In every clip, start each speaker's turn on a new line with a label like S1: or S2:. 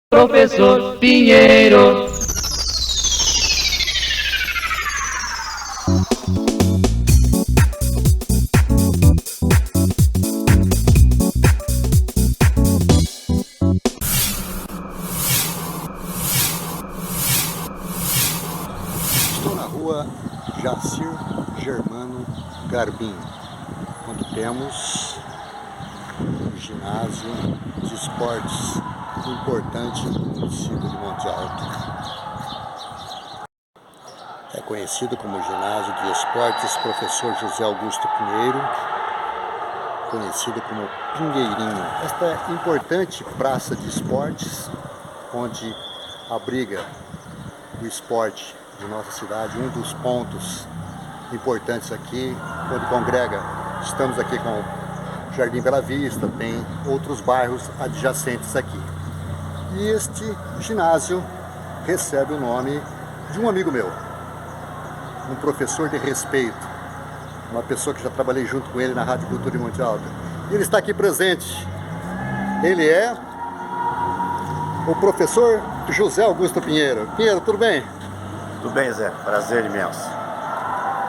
S1: Professor Pinheiro.
S2: Estou na rua Jacir Germano Garbim, onde temos um ginásio de esportes importante no município de Monte Alto. É conhecido como Ginásio de Esportes Professor José Augusto Pinheiro, conhecido como Pinheirinho. Esta importante praça de esportes, onde abriga o esporte de nossa cidade, um dos pontos importantes aqui, onde congrega. Estamos aqui com o Jardim Bela Vista, tem outros bairros adjacentes aqui. E este ginásio recebe o nome de um amigo meu, um professor de respeito, uma pessoa que já trabalhei junto com ele na Rádio Cultura de Monte Alto. E ele está aqui presente. Ele é o professor José Augusto Pinheiro. Pinheiro, tudo bem?
S3: Tudo bem, Zé. Prazer imenso.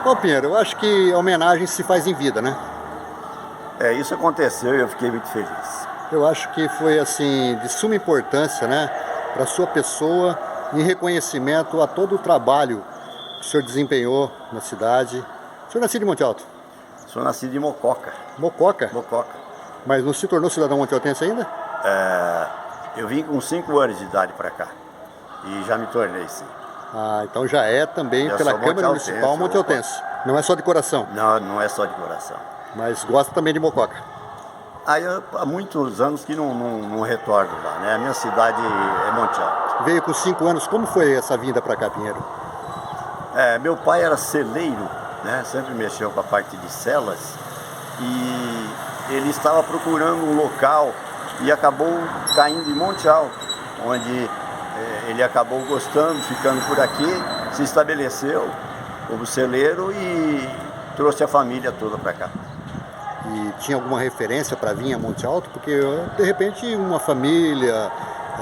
S2: Bom, Pinheiro, eu acho que a homenagem se faz em vida, né?
S3: Isso aconteceu e eu fiquei muito feliz.
S2: Eu acho que foi, assim, de suma importância, né, para a sua pessoa, em reconhecimento a todo o trabalho que o senhor desempenhou na cidade. O senhor nasceu em Monte Alto?
S3: Sou nascido em Mococa.
S2: Mococa?
S3: Mococa.
S2: Mas não se tornou cidadão montealtense ainda?
S3: Eu vim com 5 anos de idade para cá e já me tornei, sim.
S2: Ah, então já é também
S3: Eu
S2: pela
S3: sou
S2: Câmara Municipal montealtense. Não é só de coração,
S3: Não, não é só de coração.
S2: mas gosta também de Mococa.
S3: Há muitos anos que não retorno lá, né? A minha cidade é Monte Alto.
S2: Veio com 5 anos, como foi essa vinda para cá, Pinheiro?
S3: Meu pai era celeiro, né? Sempre mexeu com a parte de celas e ele estava procurando um local e acabou caindo em Monte Alto, onde ele acabou gostando, ficando por aqui, se estabeleceu como celeiro e trouxe a família toda para cá.
S2: E tinha alguma referência para vir a Monte Alto? Porque, de repente, uma família,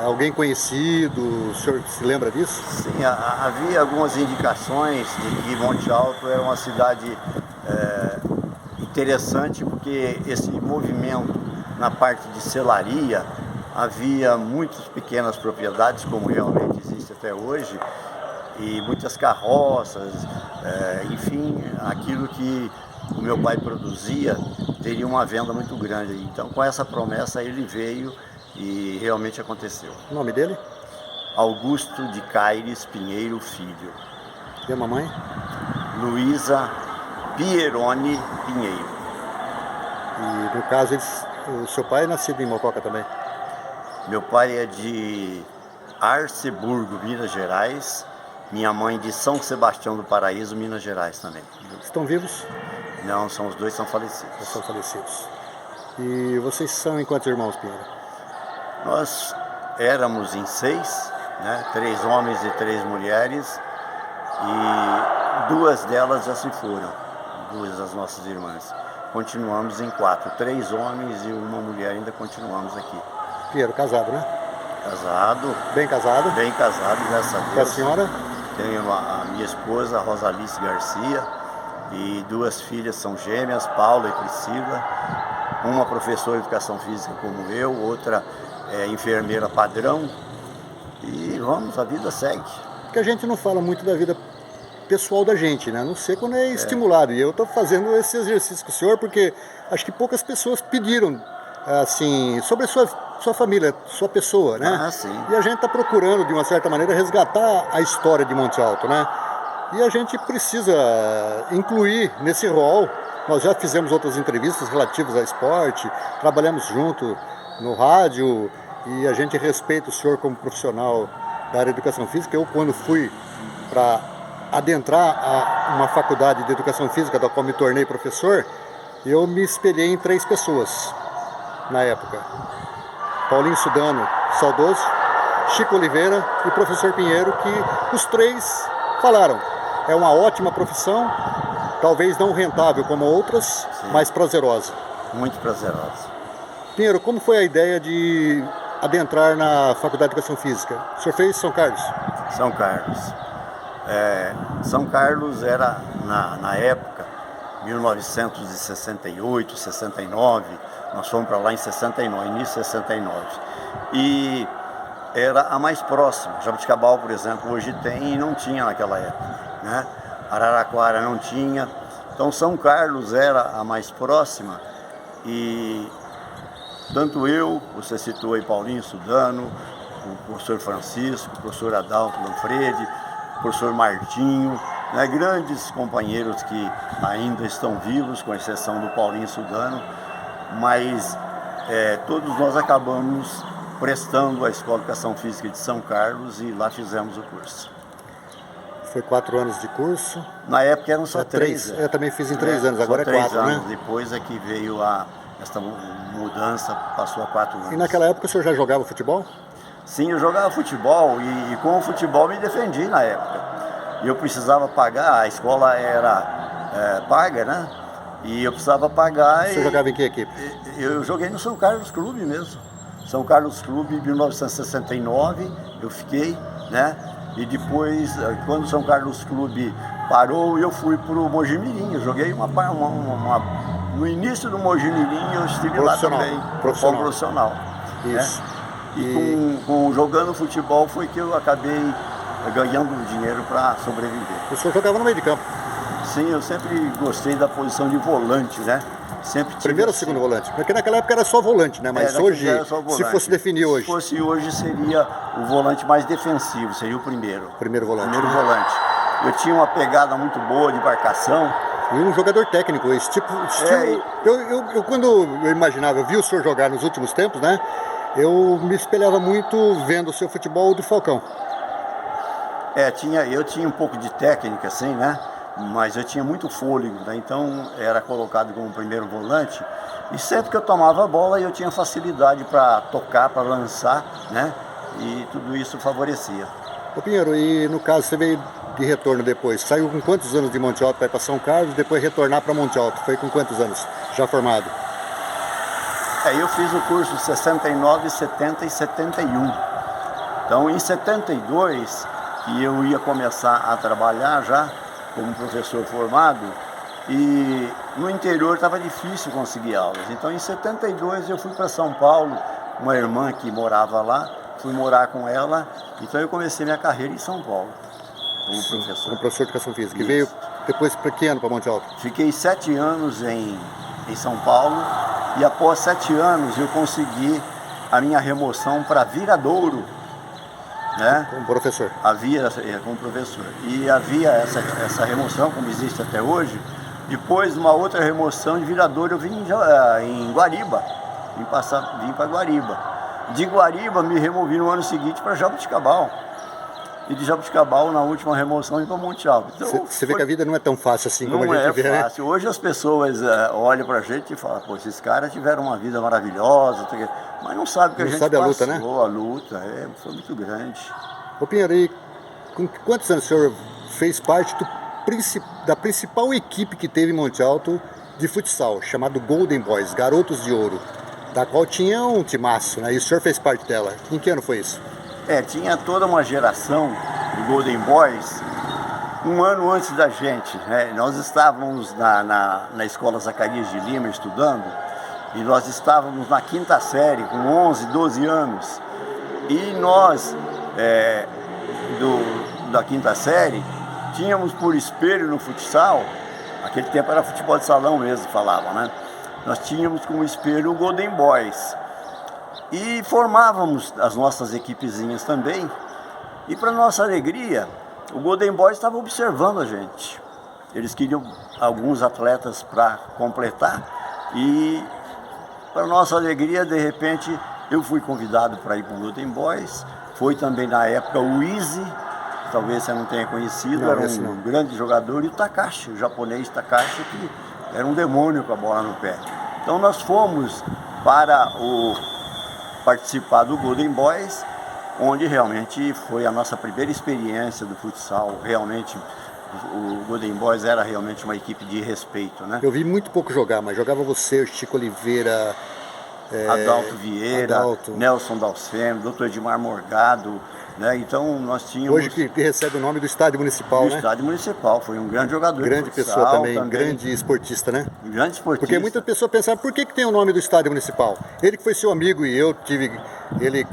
S2: alguém conhecido, o senhor se lembra disso?
S3: Sim, havia algumas indicações de que Monte Alto era uma cidade interessante, porque esse movimento na parte de selaria, havia muitas pequenas propriedades, como realmente existe até hoje, e muitas carroças, enfim, aquilo que o meu pai produzia teria uma venda muito grande. Então, com essa promessa, ele veio e realmente aconteceu.
S2: O nome dele?
S3: Augusto de Caires Pinheiro Filho.
S2: E a mamãe?
S3: Luísa Pieroni Pinheiro.
S2: E, no caso, o seu pai é nascido em Mococa também?
S3: Meu pai é de Arceburgo, Minas Gerais. Minha mãe de São Sebastião do Paraíso, Minas Gerais também.
S2: Estão vivos?
S3: Não, os dois são falecidos.
S2: Eles são falecidos. E vocês são em quantos irmãos, Pinheiro?
S3: Nós éramos em 6, né? 3 homens e 3 mulheres. E 2 delas já se foram, 2 das nossas irmãs. Continuamos em 4, 3 homens e uma mulher, ainda continuamos aqui.
S2: Pinheiro, casado, né?
S3: Casado.
S2: Bem casado?
S3: Bem casado, graças a Deus.
S2: E a senhora?
S3: Tenho a minha esposa, Rosalice Garcia, e 2 filhas, são gêmeas, Paula e Priscila. Uma professora de educação física como eu, outra enfermeira padrão. E vamos, a vida segue.
S2: Porque a gente não fala muito da vida pessoal da gente, né? A não ser quando é estimulado. E eu estou fazendo esse exercício com o senhor porque acho que poucas pessoas pediram, assim, sobre a sua família, sua pessoa, né?
S3: Ah, sim.
S2: E a gente está procurando, de uma certa maneira, resgatar a história de Monte Alto, né? E a gente precisa incluir nesse rol. Nós já fizemos outras entrevistas relativas a esporte, trabalhamos junto no rádio e a gente respeita o senhor como profissional da área de educação física. Eu, quando fui para adentrar uma faculdade de educação física, da qual me tornei professor, eu me espelhei em 3 pessoas na época. Paulinho Sudano, saudoso, Chico Oliveira e professor Pinheiro, que os 3 falaram. É uma ótima profissão, talvez não rentável como outras,
S3: sim,
S2: mas prazerosa.
S3: Muito prazerosa.
S2: Pinheiro, como foi a ideia de adentrar na Faculdade de Educação Física? O senhor fez São Carlos?
S3: São Carlos. São Carlos era, na época, 1968, 69, nós fomos para lá em 69, início de 69. E era a mais próxima. Jaboticabal, por exemplo, hoje tem e não tinha naquela época, né? Araraquara não tinha. Então São Carlos era a mais próxima e tanto eu, você citou aí Paulinho Sudano, o professor Francisco, o professor Adalto Manfredi, o professor Martinho, né, grandes companheiros que ainda estão vivos, com exceção do Paulinho Sudano, mas todos nós acabamos prestando a Escola de Educação Física de São Carlos e lá fizemos o curso.
S2: Foi 4 anos de curso?
S3: Na época eram só 3.
S2: Eu também fiz em 3 anos, agora é 4,
S3: anos,
S2: né?
S3: Depois é que veio esta mudança, passou a 4 anos.
S2: E naquela época o senhor já jogava futebol?
S3: Sim, eu jogava futebol e com o futebol me defendi na época. E eu precisava pagar, a escola era paga, né? E eu precisava pagar.
S2: Você jogava em que equipe?
S3: Eu joguei no São Carlos Clube mesmo. São Carlos Clube, em 1969, eu fiquei, né? E depois, quando o São Carlos Clube parou, eu fui para o Mojimirim. Eu joguei no início do Mojimirim, eu estive lá também, profissional.
S2: Isso.
S3: Né? E jogando futebol foi que eu acabei ganhando dinheiro para sobreviver.
S2: O senhor jogava no meio de campo?
S3: Sim, eu sempre gostei da posição de volante, né? Sempre tive
S2: primeiro ou segundo volante? Porque naquela época era só volante, né? Mas hoje, se fosse definir hoje...
S3: Se fosse hoje, seria o volante mais defensivo, seria o primeiro.
S2: Primeiro volante.
S3: Primeiro volante. Eu tinha uma pegada muito boa de marcação.
S2: E um jogador técnico, esse tipo... Eu quando eu imaginava, eu vi o senhor jogar nos últimos tempos, né? Eu me espelhava muito vendo o seu futebol do Falcão.
S3: Eu tinha um pouco de técnica, assim, né? Mas eu tinha muito fôlego, né? Então era colocado como primeiro volante. E sempre que eu tomava a bola, eu tinha facilidade para tocar, para lançar, né? E tudo isso favorecia.
S2: Ô Pinheiro, e no caso você veio de retorno depois, saiu com quantos anos de Monte Alto para ir para São Carlos, depois retornar para Monte Alto? Foi com quantos anos já formado?
S3: Eu fiz o curso 69, 70 e 71. Então em 72, que eu ia começar a trabalhar já como professor formado, e no interior estava difícil conseguir aulas. Então em 72 eu fui para São Paulo, uma irmã que morava lá, fui morar com ela, então eu comecei minha carreira em São Paulo, como professor.
S2: Como professor de Educação Física. E veio depois para que ano para Monte Alto?
S3: Fiquei 7 anos em São Paulo, e após 7 anos eu consegui a minha remoção para Viradouro, né?
S2: Como professor.
S3: Como professor. E havia essa remoção, como existe até hoje. Depois, uma outra remoção de Viradouro, eu vim em Guariba. Vim para Guariba. De Guariba, me removi no ano seguinte para Jaboticabal. E de Jaboticabal, na última remoção, vim para Monte Alto. Então,
S2: você vê que a vida não é tão fácil assim como a gente vê, né?
S3: Não é fácil. Hoje as pessoas olham para a gente e falam, pô, esses caras tiveram uma vida maravilhosa, mas não sabem o que a gente passou.
S2: A luta, né?
S3: A luta, foi muito grande.
S2: Ô Pinheiro, e com quantos anos o senhor fez parte da principal equipe que teve em Monte Alto de futsal, chamado Golden Boys, Garotos de Ouro, da qual tinha um timaço, né? E o senhor fez parte dela. Em que ano foi isso?
S3: Tinha toda uma geração de Golden Boys, um ano antes da gente, né? Nós estávamos na Escola Zacarias de Lima estudando, e nós estávamos na 5ª série, com 11, 12 anos. E nós, da 5ª série, tínhamos por espelho no futsal, naquele tempo era futebol de salão mesmo, falavam, né? Nós tínhamos como espelho o Golden Boys. E formávamos as nossas equipezinhas também. E para nossa alegria, o Golden Boys estava observando a gente. Eles queriam alguns atletas para completar. E para nossa alegria, de repente, eu fui convidado para ir para o Golden Boys. Foi também na época o Easy, talvez você não tenha conhecido, era um grande jogador. E o Takashi, o japonês Takashi, que era um demônio com a bola no pé. Então nós fomos para participar do Golden Boys, onde realmente foi a nossa primeira experiência do futsal. Realmente o Golden Boys era realmente uma equipe de respeito, né?
S2: Eu vi muito pouco jogar, mas jogava você, o Chico Oliveira,
S3: Adalto Vieira,
S2: Adalto.
S3: Nelson Dalcem, Dr. Edmar Morgado, né? Então nós tínhamos...
S2: Hoje que recebe o nome do Estádio Municipal,
S3: do
S2: né?
S3: Estádio Municipal, foi um grande jogador
S2: Grande
S3: de futsal,
S2: pessoa também, grande esportista, né?
S3: grande esportista.
S2: Porque muitas pessoas pensavam, por que tem o nome do Estádio Municipal? Ele que foi seu amigo e eu tive ele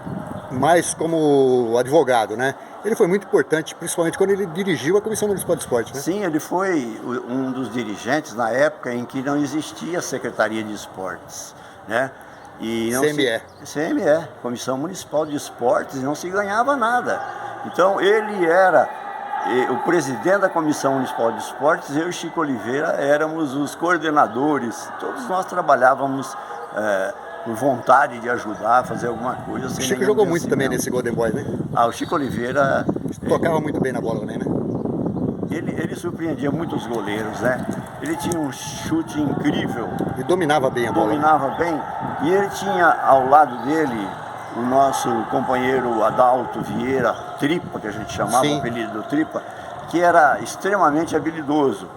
S2: mais como advogado, né? Ele foi muito importante, principalmente quando ele dirigiu a Comissão Municipal de Esporte, né?
S3: Sim, ele foi um dos dirigentes na época em que não existia a Secretaria de Esportes, né? E não
S2: CME.
S3: CME, Comissão Municipal de Esportes, e não se ganhava nada. Então ele era o presidente da Comissão Municipal de Esportes, eu e Chico Oliveira éramos os coordenadores, todos nós trabalhávamos por vontade de ajudar a fazer alguma coisa.
S2: O Chico jogou muito também nesse Golden Boy, né?
S3: O Chico Oliveira...
S2: Tocava muito bem na bola também, né?
S3: Ele surpreendia muitos goleiros, né? Ele tinha um chute incrível.
S2: E dominava bem a bola.
S3: Dominava bem. E ele tinha ao lado dele o nosso companheiro Adalto Vieira, Tripa, que a gente chamava, o apelido do Tripa, que era extremamente habilidoso,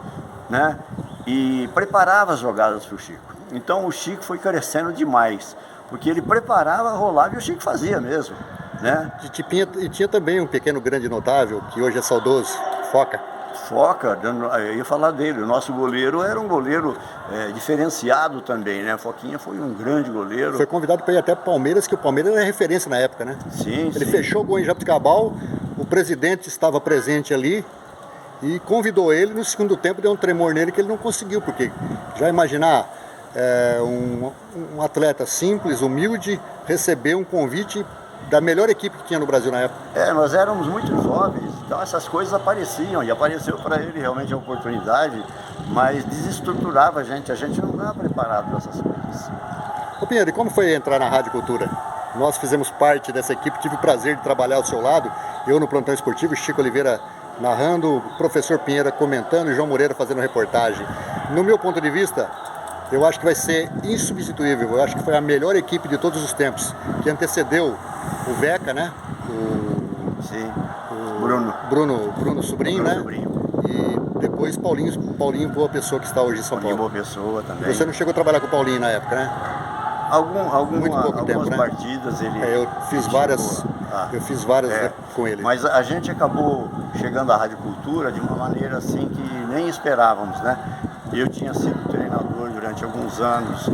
S3: né? E preparava as jogadas para o Chico. Então o Chico foi crescendo demais, porque ele preparava, rolava e o Chico fazia mesmo, né?
S2: E tinha também um pequeno grande notável, que hoje é saudoso, Foca.
S3: Foca, eu ia falar dele, o nosso goleiro era um goleiro diferenciado também, né? Foquinha foi um grande goleiro.
S2: Foi convidado para ir até Palmeiras, que o Palmeiras era referência na época, né?
S3: Sim,
S2: Ele fechou o gol em Jabuticabal, o presidente estava presente ali e convidou ele. No segundo tempo deu um tremor nele que ele não conseguiu, porque já imaginar um atleta simples, humilde, receber um convite da melhor equipe que tinha no Brasil na época.
S3: Nós éramos muito jovens, então essas coisas apareciam, e apareceu para ele realmente a oportunidade, mas desestruturava a gente não estava preparado para essas coisas.
S2: Ô Pinheiro, e como foi entrar na Rádio Cultura? Nós fizemos parte dessa equipe, tive o prazer de trabalhar ao seu lado, eu no plantão esportivo, Chico Oliveira narrando, o professor Pinheiro comentando e João Moreira fazendo reportagem. No meu ponto de vista, eu acho que vai ser insubstituível, eu acho que foi a melhor equipe de todos os tempos, que antecedeu o Veca, né?
S3: Sim.
S2: Bruno Sobrinho, né?
S3: Sobrinho.
S2: E depois Paulinho Boa Pessoa, que está hoje em São Paulo.
S3: Boa Pessoa também.
S2: Você não chegou a trabalhar com o Paulinho na época, né?
S3: Muito pouco
S2: tempo,
S3: algumas
S2: né?
S3: partidas ele...
S2: Eu fiz várias né, com ele.
S3: Mas a gente acabou chegando à Rádio Cultura de uma maneira assim que nem esperávamos, né? Eu tinha sido treinador durante alguns anos,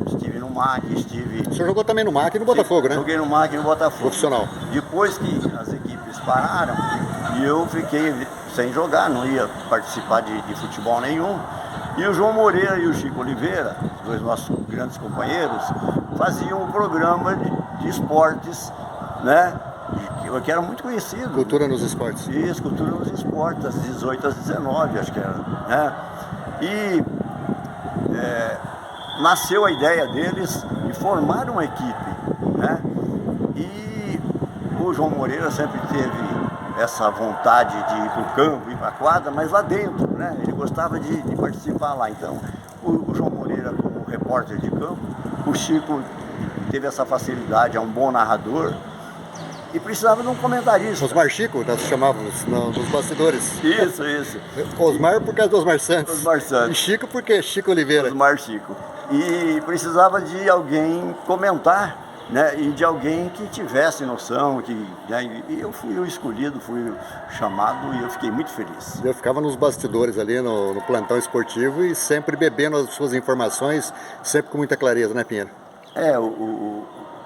S3: estive no MAC,
S2: O senhor jogou também no MAC e no Botafogo, né?
S3: Joguei no MAC e no Botafogo.
S2: Profissional.
S3: Depois que as equipes pararam, eu fiquei sem jogar, não ia participar de futebol nenhum. E o João Moreira e o Chico Oliveira, os dois nossos grandes companheiros, faziam um programa de esportes, né? Que era muito conhecido.
S2: Cultura nos esportes.
S3: Isso, Cultura nos esportes, das 18 às 19, acho que era, né? E nasceu a ideia deles de formar uma equipe, né? E o João Moreira sempre teve essa vontade de ir para o campo, ir para a quadra, mas lá dentro, né? Ele gostava de participar lá. Então, o João Moreira, como repórter de campo, o Chico teve essa facilidade, é um bom narrador, e precisava de um comentarista.
S2: Osmar Chico, nós chamávamos nos bastidores.
S3: Isso.
S2: Osmar por causa do Osmar Santos.
S3: Osmar Santos.
S2: E Chico porque Chico Oliveira.
S3: Osmar Chico. E precisava de alguém comentar, né? E de alguém que tivesse noção, né? E eu fui o escolhido, fui o chamado e eu fiquei muito feliz.
S2: Eu ficava nos bastidores ali no plantão esportivo e sempre bebendo as suas informações, sempre com muita clareza, né, Pinheiro?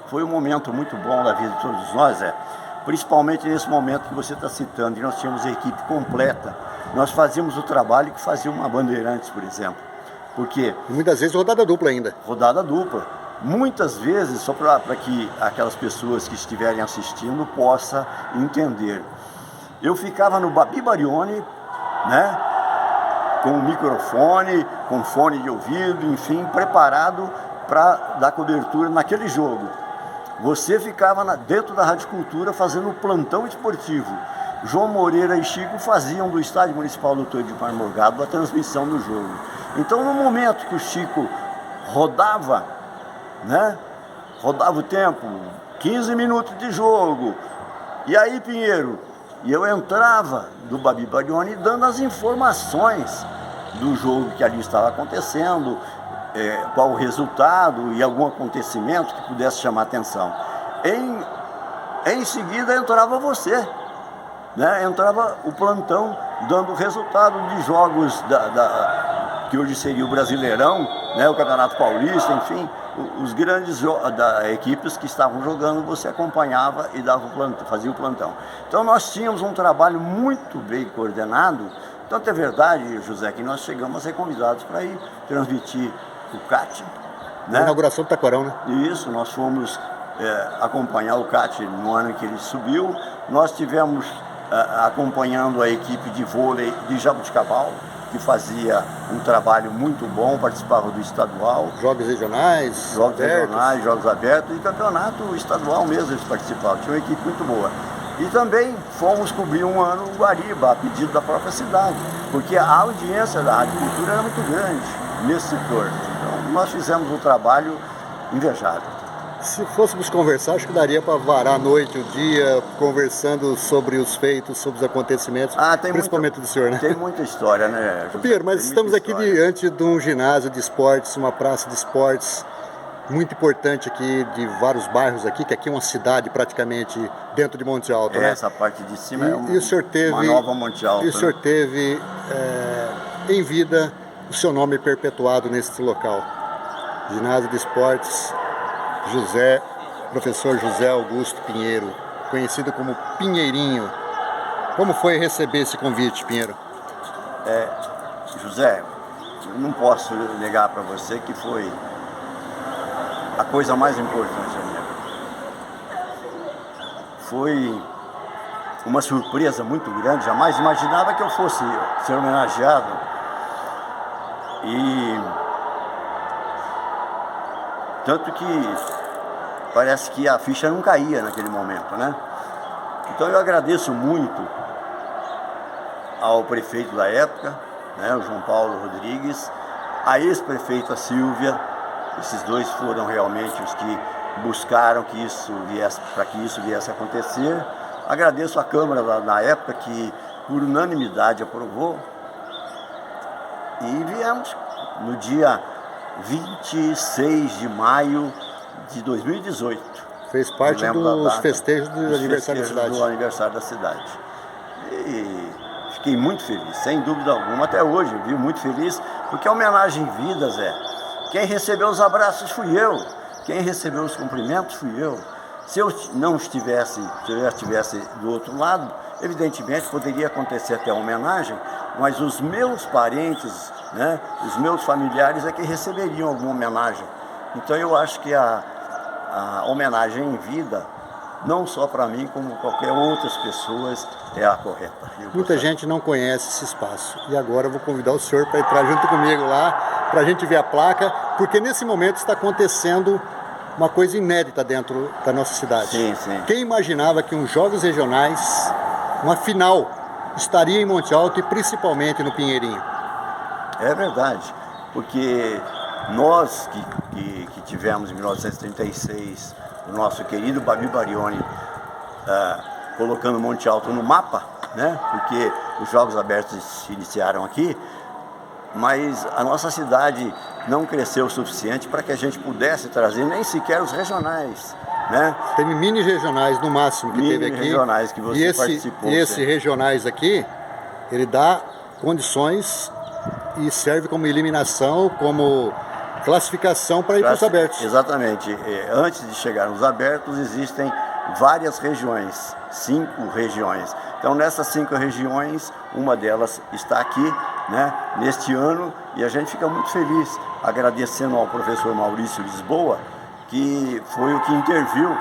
S3: Foi um momento muito bom da vida de todos nós, principalmente nesse momento que você está citando, e nós tínhamos a equipe completa. Nós fazíamos o trabalho que fazia uma Bandeirantes, por exemplo. Porque
S2: e muitas vezes rodada dupla ainda.
S3: Rodada dupla. Muitas vezes, só para que aquelas pessoas que estiverem assistindo possam entender. Eu ficava no Babi Barione, né? Com o microfone, com fone de ouvido, enfim, preparado para dar cobertura naquele jogo. Você ficava dentro da Rádio Cultura fazendo o plantão esportivo. João Moreira e Chico faziam do Estádio Municipal Dr. Edmar Morgado a transmissão do jogo. Então, no momento que o Chico rodava, né? Rodava o tempo, 15 minutos de jogo. E aí, Pinheiro, e eu entrava do Babi Barione dando as informações do jogo que ali estava acontecendo, qual o resultado e algum acontecimento que pudesse chamar atenção. Em seguida entrava você, né? Entrava o plantão dando resultado de jogos que hoje seria o Brasileirão, né? O Campeonato Paulista, enfim, os grandes equipes que estavam jogando, você acompanhava e dava fazia o plantão. Então nós tínhamos um trabalho muito bem coordenado. Tanto é verdade, José, que nós chegamos a ser convidados para ir transmitir o CAT, né?
S2: A inauguração do Taquarão, né?
S3: Isso, nós fomos acompanhar o CAT no ano em que ele subiu. Nós tivemos acompanhando a equipe de vôlei de Jabuticabal, que fazia um trabalho muito bom, participava do estadual.
S2: Jogos regionais,
S3: Jogos abertos e campeonato estadual mesmo eles participavam. Tinha uma equipe muito boa. E também fomos cobrir um ano o Guariba, a pedido da própria cidade, porque a audiência da Rádio Cultura era muito grande nesse setor. Então nós fizemos um trabalho invejável.
S2: Se fôssemos conversar, acho que daria para varar a noite, o dia, conversando sobre os feitos, sobre os acontecimentos, principalmente do senhor, né?
S3: Tem muita história, né, José?
S2: Pierre, mas estamos aqui diante de um ginásio de esportes, uma praça de esportes muito importante aqui, de vários bairros aqui, que aqui é uma cidade praticamente dentro de Monte Alto, né?
S3: Essa parte de cima
S2: uma
S3: nova Monte Alto.
S2: E o senhor teve em vida o seu nome perpetuado nesse local. Ginásio de Esportes Professor José Augusto Pinheiro, conhecido como Pinheirinho. Como foi receber esse convite, Pinheiro?
S3: José, não posso negar para você que foi a coisa mais importante da minha vida. Foi uma surpresa muito grande, jamais imaginava que eu fosse ser homenageado. E tanto que parece que a ficha não caía naquele momento, né? Então eu agradeço muito ao prefeito da época, né, o João Paulo Rodrigues, a ex-prefeita Silvia. Esses dois foram realmente os que buscaram que isso viesse a acontecer. Agradeço à Câmara na época que por unanimidade aprovou. E viemos no dia 26 de maio de 2018.
S2: Fez parte dos festejos do aniversário da cidade.
S3: Do aniversário da cidade. E fiquei muito feliz, sem dúvida alguma, até hoje, viu? Muito feliz, porque a homenagem em vida, Zé. Quem recebeu os abraços fui eu, quem recebeu os cumprimentos fui eu. Se eu estivesse do outro lado, evidentemente poderia acontecer até a homenagem, mas os meus parentes, né, os meus familiares é que receberiam alguma homenagem. Então eu acho que a homenagem em vida, não só para mim, como qualquer outras pessoas, é a correta.
S2: Muita gente não conhece esse espaço. E agora eu vou convidar o senhor para entrar junto comigo lá, para a gente ver a placa, porque nesse momento está acontecendo uma coisa inédita dentro da nossa cidade.
S3: Sim, sim.
S2: Quem imaginava que uns Jogos Regionais, uma final, estaria em Monte Alto e principalmente no Pinheirinho?
S3: É verdade, porque nós que tivemos em 1936 o nosso querido Babi Barioni colocando Monte Alto no mapa, né? Porque os Jogos Abertos se iniciaram aqui, mas a nossa cidade não cresceu o suficiente para que a gente pudesse trazer nem sequer os regionais, né?
S2: Tem mini regionais no máximo que teve aqui.
S3: Mini regionais que você participou.
S2: E esse regionais aqui, ele dá condições e serve como eliminação, como classificação para ir para os abertos.
S3: Exatamente. Antes de chegar nos abertos, existem várias regiões, 5 regiões. Então, nessas 5 regiões, uma delas está aqui, né, neste ano, e a gente fica muito feliz, agradecendo ao professor Maurício Lisboa, que foi o que interviu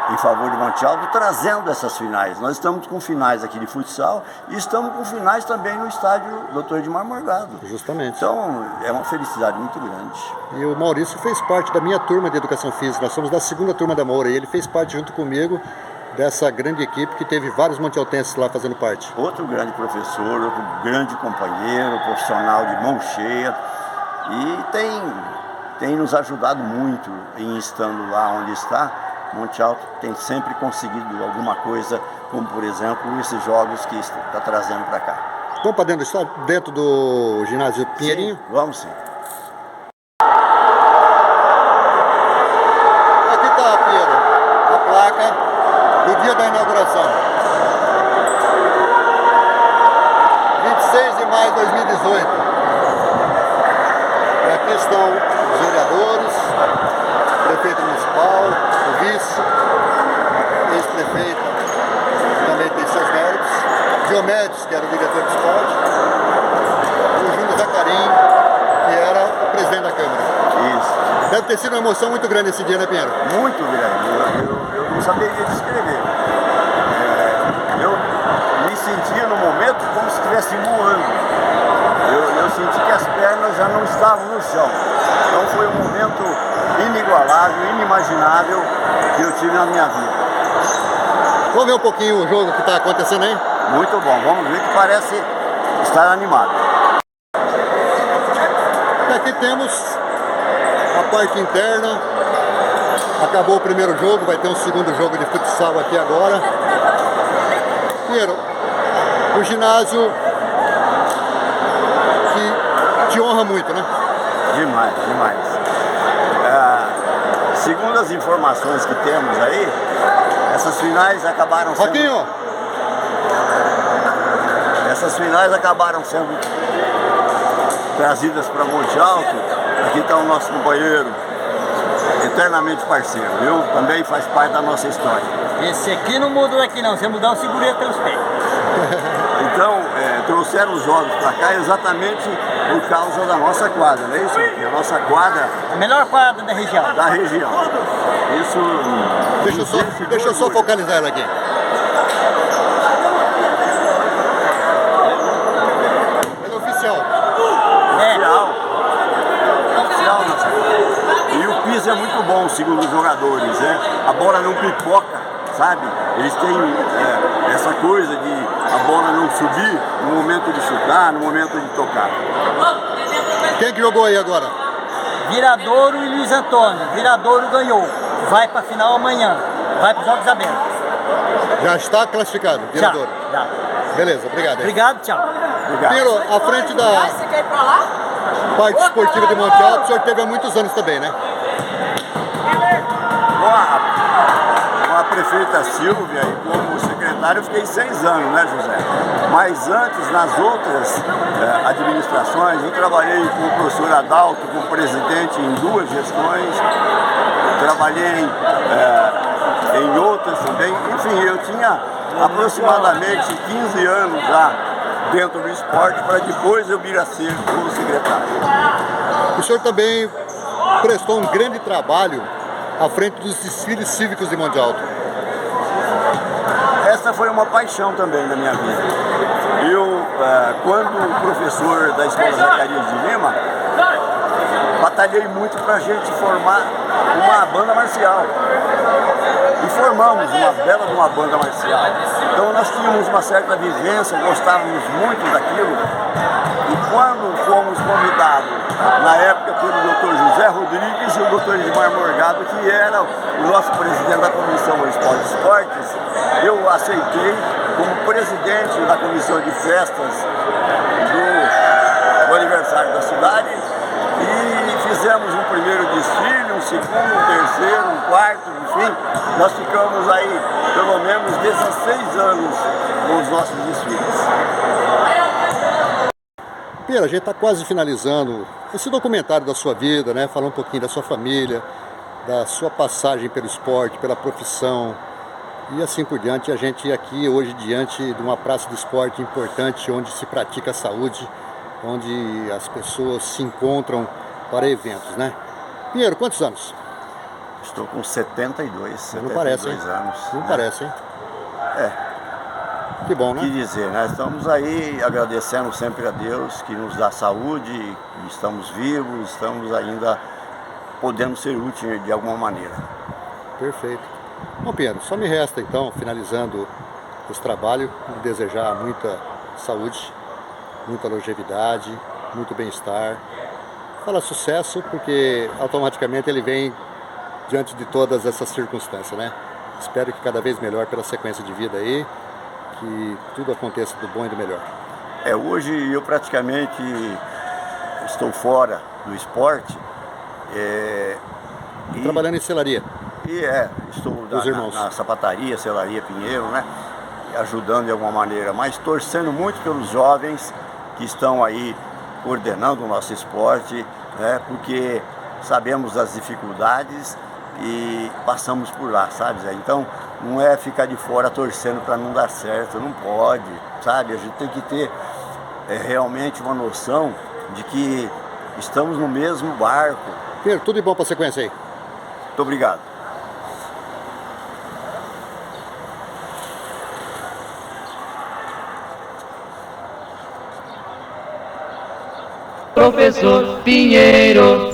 S3: em favor de Monte Alto, trazendo essas finais. Nós estamos com finais aqui de futsal e estamos com finais também no estádio Dr. Edmar Morgado.
S2: Justamente.
S3: Então, é uma felicidade muito grande.
S2: E o Maurício fez parte da minha turma de Educação Física. Nós somos da 2ª turma da Moura e ele fez parte junto comigo dessa grande equipe que teve vários montealtenses lá fazendo parte.
S3: Outro grande professor, outro grande companheiro, profissional de mão cheia, e tem nos ajudado muito em estando lá onde está. Monte Alto tem sempre conseguido alguma coisa, como por exemplo esses jogos que está trazendo para cá.
S2: Vamos para dentro do estádio, dentro do ginásio Pinheirinho?
S3: Sim, vamos sim.
S2: placa do dia da inauguração. 26 de maio de 2018. E aqui estão os vereadores, prefeito municipal, o vice, ex-prefeito, também tem seus méritos, Diomedes, que era o diretor de esporte, e o Júnior Zacarim, que era o presidente da Câmara.
S3: Isso.
S2: Deve ter sido uma emoção muito grande esse dia, né, Pinheiro?
S3: Muito grande. Eu não saberia descrever. Eu me sentia no momento como se estivesse voando. Eu senti que as pernas já não estavam no chão. Então foi um momento inigualável, inimaginável que eu tive na minha vida.
S2: Vamos ver um pouquinho o jogo que está acontecendo aí?
S3: Muito bom, vamos ver que parece estar animado.
S2: E aqui temos a parte interna. Acabou o primeiro jogo, vai ter um segundo jogo de futsal aqui agora. Pinheiro, o ginásio que te honra muito, né?
S3: Demais, demais. Segundo as informações que temos aí, essas finais acabaram sendo...
S2: Roquinho!
S3: Essas finais acabaram sendo trazidas para Monte Alto. Aqui está o nosso companheiro, eternamente parceiro, viu? Também faz parte da nossa história.
S4: Esse aqui não muda daqui não, se mudar eu seguro ele pelos pés.
S3: Então, trouxeram os jogos para cá exatamente por causa da nossa quadra, não é isso? Porque a nossa quadra...
S4: A melhor quadra da região.
S3: Da região. Isso...
S2: Deixa eu só focalizar ela aqui. Ele é oficial.
S3: Oficial, nossa. E o piso é muito bom, segundo os jogadores, né? A bola não pipoca, sabe? Eles têm essa coisa de a bola não subir no momento de chutar, no momento de tocar.
S2: Quem que jogou aí agora?
S4: Viradouro e Luiz Antônio. Viradouro ganhou. Vai para a final amanhã. Vai para os Jogos Abertos.
S2: Já está classificado, Viradouro.
S4: Já.
S2: Beleza, obrigado. Hein?
S4: Obrigado, tchau.
S3: Obrigado.
S2: Pinheiro, à frente da parte esportiva de Monte Alto, o senhor teve há muitos anos também, né?
S3: Com a prefeita Silvia e como secretário eu fiquei 6 anos, né, José? Mas antes, nas outras administrações, eu trabalhei com o professor Adalto como presidente em 2 gestões, trabalhei em outras também. Enfim, eu tinha aproximadamente 15 anos já dentro do esporte para depois eu vir a ser o secretário.
S2: O senhor também prestou um grande trabalho à frente dos desfiles cívicos de Monte Alto.
S3: Essa foi uma paixão também na minha vida. Eu, quando professor da Escola Zacarias de Lima, batalhei muito para a gente formar uma banda marcial. E formamos uma bela de uma banda marcial. Então nós tínhamos uma certa vivência, gostávamos muito daquilo. E quando fomos convidados, na época pelo Dr. José Rodrigues e o Dr. Edmar Morgado, que era o nosso presidente da Comissão Municipal de Esportes, eu aceitei como presidente da Comissão de Festas do aniversário da cidade e fizemos um primeiro desfile, um segundo, um terceiro, um quarto, enfim, nós ficamos aí pelo menos 16 anos com os nossos desfiles.
S2: Pinheiro, a gente está quase finalizando esse documentário da sua vida, né? Falar um pouquinho da sua família, da sua passagem pelo esporte, pela profissão e assim por diante. A gente aqui hoje diante de uma praça de esporte importante, onde se pratica a saúde, onde as pessoas se encontram para eventos, né? Pinheiro, quantos anos?
S3: Estou com 72
S2: Não parece, hein?
S3: anos.
S2: Não
S3: né?
S2: parece, hein?
S3: É.
S2: Que bom,
S3: O
S2: né?
S3: que dizer, nós estamos aí agradecendo sempre a Deus que nos dá saúde, que estamos vivos, estamos ainda podendo ser úteis de alguma maneira.
S2: Perfeito. Bom, Pinheiro, só me resta então, finalizando esse trabalho, desejar muita saúde, muita longevidade, muito bem-estar. Fala sucesso, porque automaticamente ele vem diante de todas essas circunstâncias, né? Espero que cada vez melhor pela sequência de vida aí, que tudo aconteça do bom e do melhor.
S3: Hoje eu praticamente estou fora do esporte.
S2: Trabalhando em selaria.
S3: E estou
S2: Os irmãos.
S3: na sapataria, selaria Pinheiro, né? Ajudando de alguma maneira, mas torcendo muito pelos jovens que estão aí coordenando o nosso esporte, né? Porque sabemos das dificuldades e passamos por lá, sabe, Zé? Então, não é ficar de fora torcendo para não dar certo, não pode, sabe? A gente tem que ter realmente uma noção de que estamos no mesmo barco.
S2: Pinheiro, tudo de bom para a sequência aí.
S3: Muito obrigado.
S1: Professor Pinheiro.